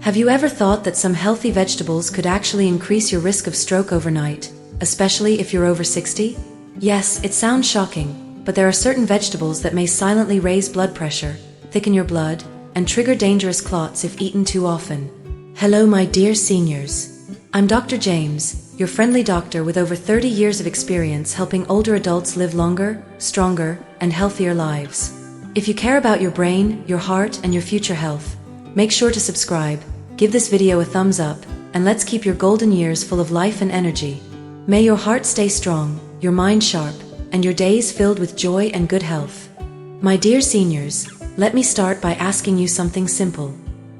Have you ever thought that some healthy vegetables could actually increase your risk of stroke overnight, especially if you're over 60? Yes, it sounds shocking, but there are certain vegetables that may silently raise blood pressure, thicken your blood, and trigger dangerous clots if eaten too often. Hello, my dear seniors. I'm Dr. James, your friendly doctor with over 30 years of experience helping older adults live longer, stronger, and healthier lives. If you care about your brain, your heart, and your future health, make sure to subscribe, give this video a thumbs up, and let's keep your golden years full of life and energy. May your heart stay strong, your mind sharp, and your days filled with joy and good health. My dear seniors, let me start by asking you something simple.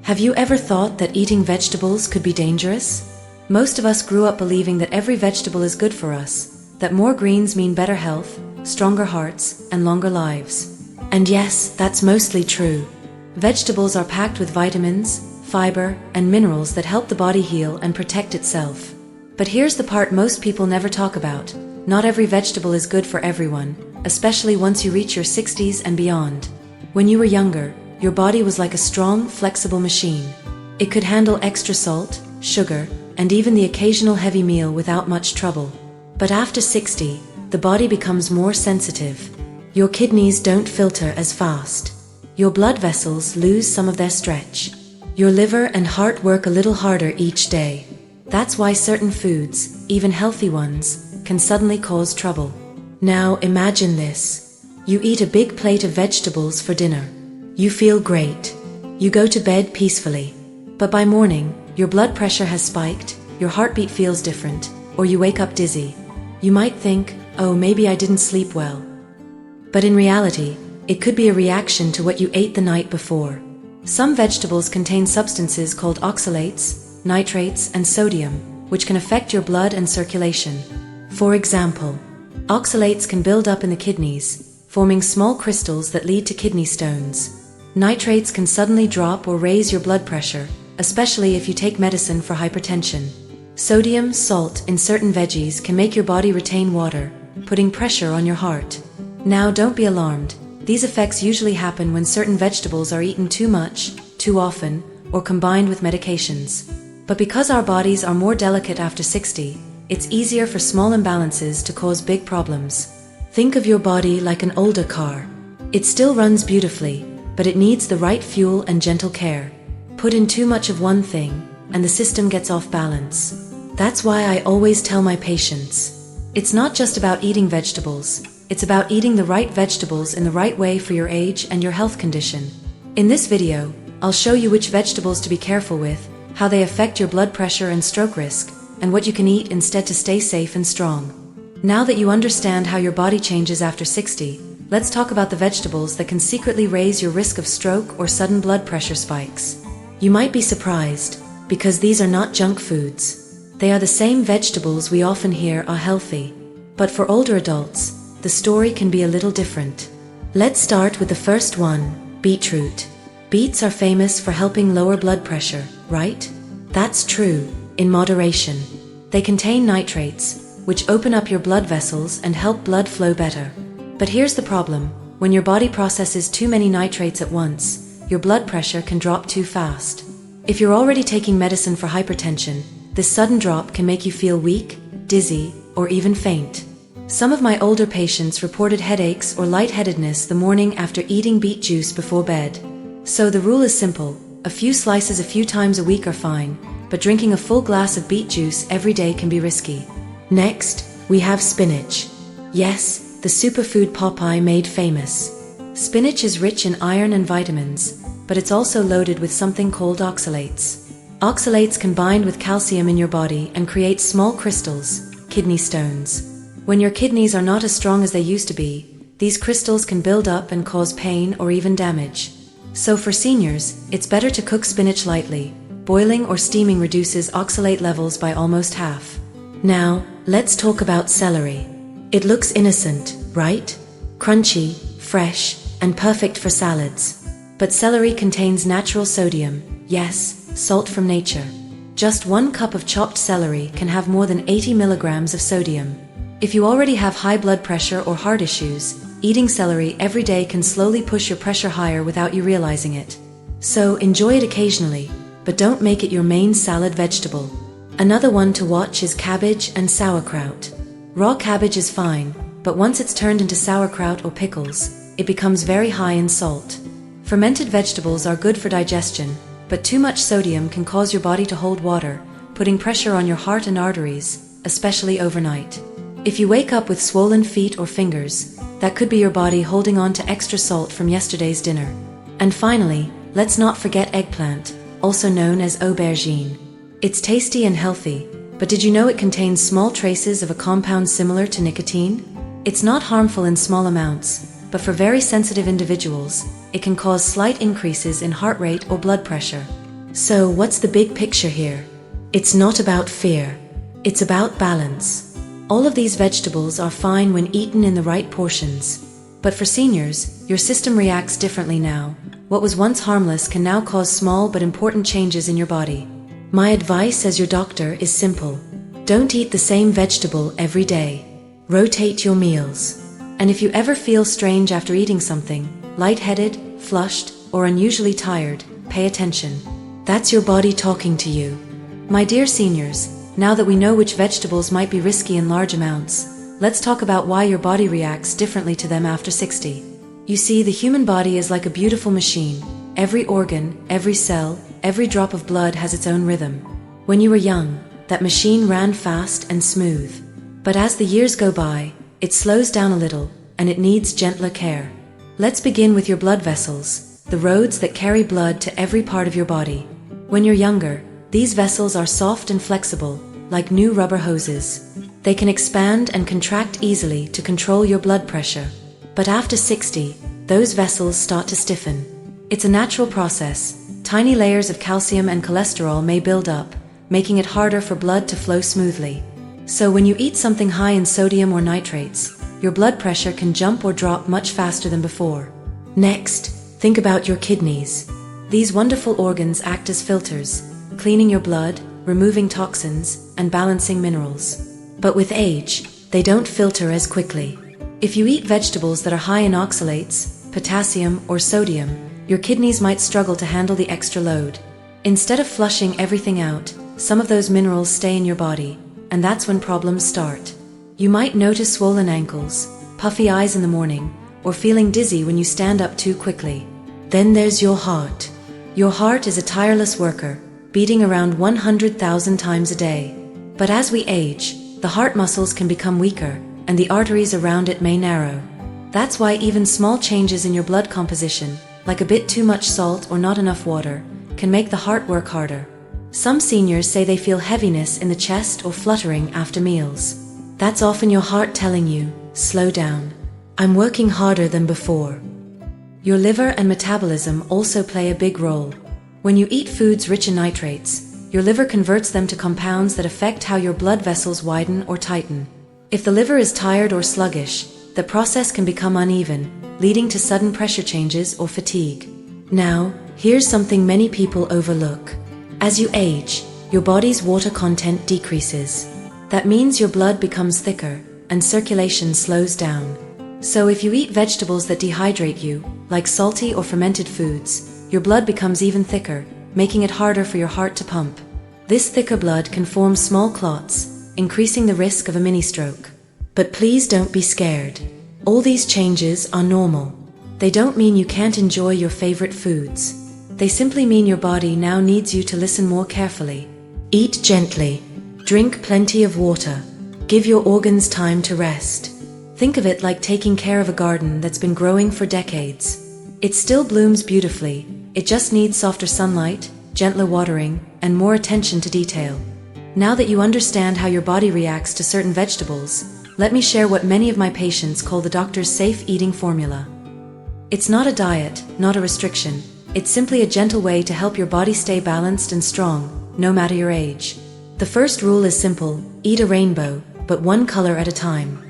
Have you ever thought that eating vegetables could be dangerous? Most of us grew up believing that every vegetable is good for us, that more greens mean better health, stronger hearts, and longer lives. And yes, that's mostly true. Vegetables are packed with vitamins, fiber, and minerals that help the body heal and protect itself. But here's the part most people never talk about. Not every vegetable is good for everyone, especially once you reach your 60s and beyond. When you were younger, your body was like a strong, flexible machine. It could handle extra salt, sugar, and even the occasional heavy meal without much trouble. But after 60, the body becomes more sensitive. Your kidneys don't filter as fast. Your blood vessels lose some of their stretch. Your liver and heart work a little harder each day. That's why certain foods, even healthy ones, can suddenly cause trouble. Now imagine this. You eat a big plate of vegetables for dinner. You feel great. You go to bed peacefully. But by morning, your blood pressure has spiked, your heartbeat feels different, or you wake up dizzy. You might think, oh, maybe I didn't sleep well. But in reality, it could be a reaction to what you ate the night before. Some vegetables contain substances called oxalates, nitrates, and sodium, which can affect your blood and circulation. For example, oxalates can build up in the kidneys, forming small crystals that lead to kidney stones. Nitrates can suddenly drop or raise your blood pressure, especially if you take medicine for hypertension. Sodium, salt in certain veggies can make your body retain water, putting pressure on your heart. Now don't be alarmed. These effects usually happen when certain vegetables are eaten too much, too often, or combined with medications. But because our bodies are more delicate after 60, it's easier for small imbalances to cause big problems. Think of your body like an older car. It still runs beautifully, but it needs the right fuel and gentle care. Put in too much of one thing, and the system gets off balance. That's why I always tell my patients, it's not just about eating vegetables. It's about eating the right vegetables in the right way for your age and your health condition. In this video, I'll show you which vegetables to be careful with, how they affect your blood pressure and stroke risk, and what you can eat instead to stay safe and strong. Now that you understand how your body changes after 60, let's talk about the vegetables that can secretly raise your risk of stroke or sudden blood pressure spikes. You might be surprised, because these are not junk foods. They are the same vegetables we often hear are healthy. But for older adults, the story can be a little different. Let's start with the first one, beetroot. Beets are famous for helping lower blood pressure, right? That's true, in moderation. They contain nitrates, which open up your blood vessels and help blood flow better. But here's the problem. When your body processes too many nitrates at once, your blood pressure can drop too fast. If you're already taking medicine for hypertension, this sudden drop can make you feel weak, dizzy, or even faint. Some of my older patients reported headaches or lightheadedness the morning after eating beet juice before bed. So the rule is simple. A few slices a few times a week are fine, but drinking a full glass of beet juice every day can be risky. Next, we have spinach. Yes, the superfood Popeye made famous. Spinach is rich in iron and vitamins, but it's also loaded with something called oxalates. Oxalates can bind with calcium in your body and create small crystals, kidney stones. When your kidneys are not as strong as they used to be, these crystals can build up and cause pain or even damage. So for seniors, it's better to cook spinach lightly. Boiling or steaming reduces oxalate levels by almost half. Now, let's talk about celery. It looks innocent, right? Crunchy, fresh, and perfect for salads. But celery contains natural sodium, yes, salt from nature. Just 1 cup of chopped celery can have more than 80 milligrams of sodium. If you already have high blood pressure or heart issues, eating celery every day can slowly push your pressure higher without you realizing it. So enjoy it occasionally, but don't make it your main salad vegetable. Another one to watch is cabbage and sauerkraut. Raw cabbage is fine, but once it's turned into sauerkraut or pickles, it becomes very high in salt. Fermented vegetables are good for digestion, but too much sodium can cause your body to hold water, putting pressure on your heart and arteries, especially overnight. If you wake up with swollen feet or fingers, that could be your body holding on to extra salt from yesterday's dinner. And finally, let's not forget eggplant, also known as aubergine. It's tasty and healthy, but did you know it contains small traces of a compound similar to nicotine? It's not harmful in small amounts, but for very sensitive individuals, it can cause slight increases in heart rate or blood pressure. So what's the big picture here? It's not about fear. It's about balance. All of these vegetables are fine when eaten in the right portions. But for seniors, your system reacts differently now. What was once harmless can now cause small but important changes in your body. My advice as your doctor is simple. Don't eat the same vegetable every day. Rotate your meals. And if you ever feel strange after eating something, lightheaded, flushed, or unusually tired, pay attention. That's your body talking to you. My dear seniors, now that we know which vegetables might be risky in large amounts, let's talk about why your body reacts differently to them after 60. You see, the human body is like a beautiful machine. Every organ, every cell, every drop of blood has its own rhythm. When you were young, that machine ran fast and smooth. But as the years go by, it slows down a little, and it needs gentler care. Let's begin with your blood vessels, the roads that carry blood to every part of your body. When you're younger, these vessels are soft and flexible, like new rubber hoses. They can expand and contract easily to control your blood pressure. But after 60, those vessels start to stiffen. It's a natural process. Tiny layers of calcium and cholesterol may build up, making it harder for blood to flow smoothly. So when you eat something high in sodium or nitrates, your blood pressure can jump or drop much faster than before. Next, think about your kidneys. These wonderful organs act as filters, cleaning your blood, removing toxins, and balancing minerals. But with age, they don't filter as quickly. If you eat vegetables that are high in oxalates, potassium, or sodium, your kidneys might struggle to handle the extra load. Instead of flushing everything out, some of those minerals stay in your body, and that's when problems start. You might notice swollen ankles, puffy eyes in the morning, or feeling dizzy when you stand up too quickly. Then there's your heart. Your heart is a tireless worker, beating around 100,000 times a day. But as we age, the heart muscles can become weaker, and the arteries around it may narrow. That's why even small changes in your blood composition, like a bit too much salt or not enough water, can make the heart work harder. Some seniors say they feel heaviness in the chest or fluttering after meals. That's often your heart telling you, slow down. I'm working harder than before. Your liver and metabolism also play a big role. When you eat foods rich in nitrates, your liver converts them to compounds that affect how your blood vessels widen or tighten. If the liver is tired or sluggish, the process can become uneven, leading to sudden pressure changes or fatigue. Now, here's something many people overlook. As you age, your body's water content decreases. That means your blood becomes thicker, and circulation slows down. So if you eat vegetables that dehydrate you, like salty or fermented foods, your blood becomes even thicker, making it harder for your heart to pump. This thicker blood can form small clots, increasing the risk of a mini-stroke. But please don't be scared. All these changes are normal. They don't mean you can't enjoy your favorite foods. They simply mean your body now needs you to listen more carefully. Eat gently. Drink plenty of water. Give your organs time to rest. Think of it like taking care of a garden that's been growing for decades. It still blooms beautifully. It just needs softer sunlight, gentler watering, and more attention to detail. Now that you understand how your body reacts to certain vegetables, let me share what many of my patients call the doctor's safe eating formula. It's not a diet, not a restriction. It's simply a gentle way to help your body stay balanced and strong, no matter your age. The first rule is simple: eat a rainbow, but one color at a time.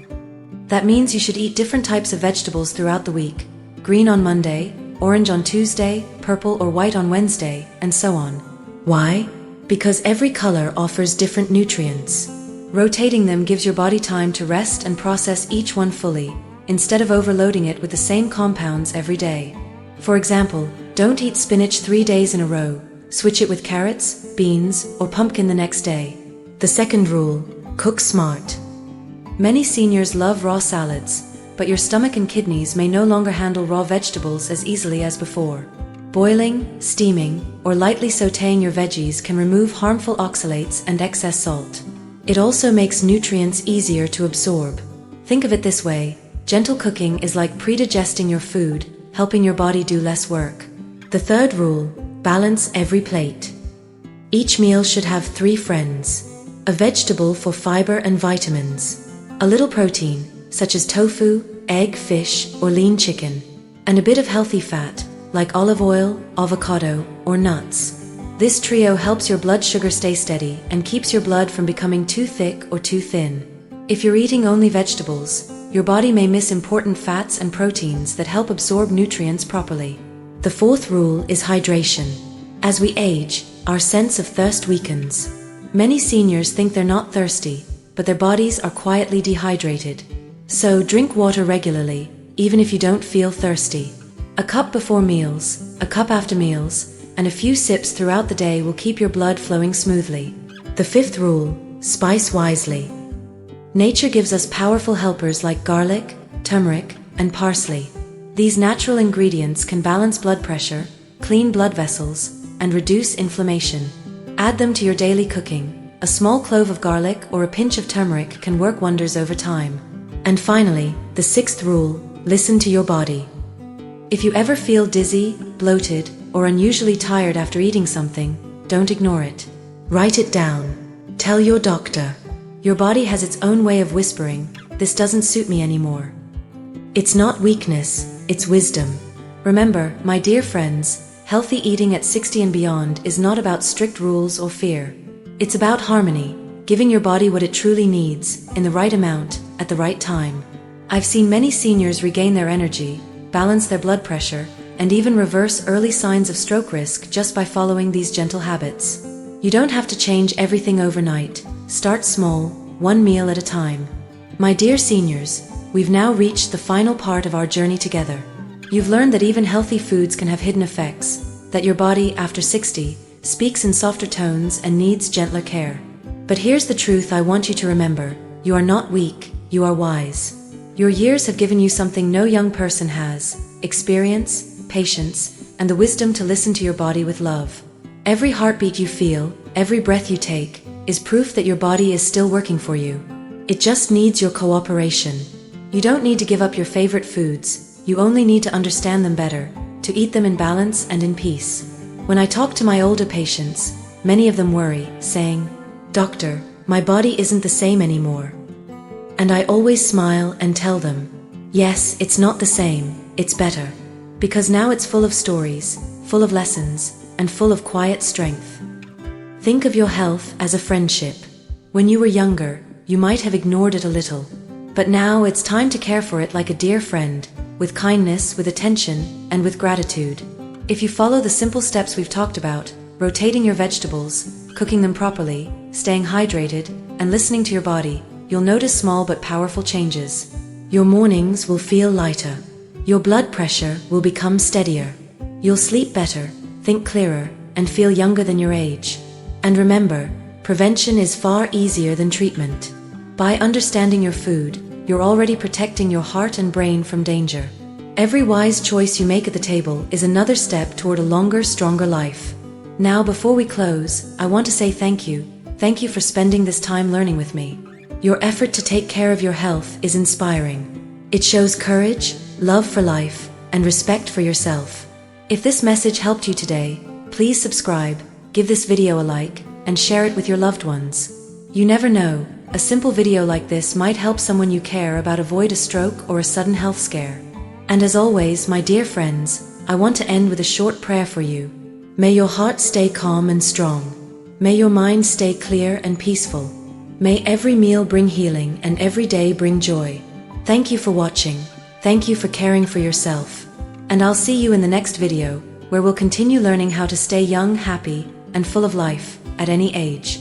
That means you should eat different types of vegetables throughout the week: green on Monday, orange on Tuesday, purple or white on Wednesday, and so on. Why? Because every color offers different nutrients. Rotating them gives your body time to rest and process each one fully, instead of overloading it with the same compounds every day. For example, don't eat spinach 3 days in a row, Switch it with carrots, beans, or pumpkin the next day. The second rule: cook smart. Many seniors love raw salads, but your stomach and kidneys may no longer handle raw vegetables as easily as before. Boiling, steaming, or lightly sautéing your veggies can remove harmful oxalates and excess salt. It also makes nutrients easier to absorb. Think of it this way: gentle cooking is like pre-digesting your food, helping your body do less work. The third rule: balance every plate. Each meal should have 3 friends. A vegetable for fiber and vitamins. A little protein, such as tofu, egg, fish, or lean chicken. And a bit of healthy fat, like olive oil, avocado, or nuts. This trio helps your blood sugar stay steady and keeps your blood from becoming too thick or too thin. If you're eating only vegetables, your body may miss important fats and proteins that help absorb nutrients properly. The fourth rule is hydration. As we age, our sense of thirst weakens. Many seniors think they're not thirsty, but their bodies are quietly dehydrated. So drink water regularly, even if you don't feel thirsty. A cup before meals, a cup after meals, and a few sips throughout the day will keep your blood flowing smoothly. The fifth rule: spice wisely. Nature gives us powerful helpers like garlic, turmeric, and parsley. These natural ingredients can balance blood pressure, clean blood vessels, and reduce inflammation. Add them to your daily cooking. A small clove of garlic or a pinch of turmeric can work wonders over time. And finally, the sixth rule: listen to your body. If you ever feel dizzy, bloated, or unusually tired after eating something, don't ignore it. Write it down. Tell your doctor. Your body has its own way of whispering, "This doesn't suit me anymore." It's not weakness, it's wisdom. Remember, my dear friends, healthy eating at 60 and beyond is not about strict rules or fear. It's about harmony, giving your body what it truly needs, in the right amount, at the right time. I've seen many seniors regain their energy, balance their blood pressure, and even reverse early signs of stroke risk just by following these gentle habits. You don't have to change everything overnight. Start small, one meal at a time. My dear seniors, we've now reached the final part of our journey together. You've learned that even healthy foods can have hidden effects, that your body, after 60, speaks in softer tones and needs gentler care. But here's the truth I want you to remember: you are not weak, you are wise. Your years have given you something no young person has: experience, patience, and the wisdom to listen to your body with love. Every heartbeat you feel, every breath you take, is proof that your body is still working for you. It just needs your cooperation. You don't need to give up your favorite foods, you only need to understand them better, to eat them in balance and in peace. When I talk to my older patients, many of them worry, saying, "Doctor, my body isn't the same anymore." And I always smile and tell them, yes, it's not the same, it's better. Because now it's full of stories, full of lessons, and full of quiet strength. Think of your health as a friendship. When you were younger, you might have ignored it a little. But now it's time to care for it like a dear friend, with kindness, with attention, and with gratitude. If you follow the simple steps we've talked about, rotating your vegetables, cooking them properly, staying hydrated, and listening to your body, you'll notice small but powerful changes. Your mornings will feel lighter. Your blood pressure will become steadier. You'll sleep better, think clearer, and feel younger than your age. And remember, prevention is far easier than treatment. By understanding your food, you're already protecting your heart and brain from danger. Every wise choice you make at the table is another step toward a longer, stronger life. Now, before we close, I want to say thank you. Thank you for spending this time learning with me. Your effort to take care of your health is inspiring. It shows courage, love for life, and respect for yourself. If this message helped you today, please subscribe, give this video a like, and share it with your loved ones. You never know, a simple video like this might help someone you care about avoid a stroke or a sudden health scare. And as always, my dear friends, I want to end with a short prayer for you. May your heart stay calm and strong. May your mind stay clear and peaceful. May every meal bring healing and every day bring joy. Thank you for watching. Thank you for caring for yourself. And I'll see you in the next video, where we'll continue learning how to stay young, happy, and full of life, at any age.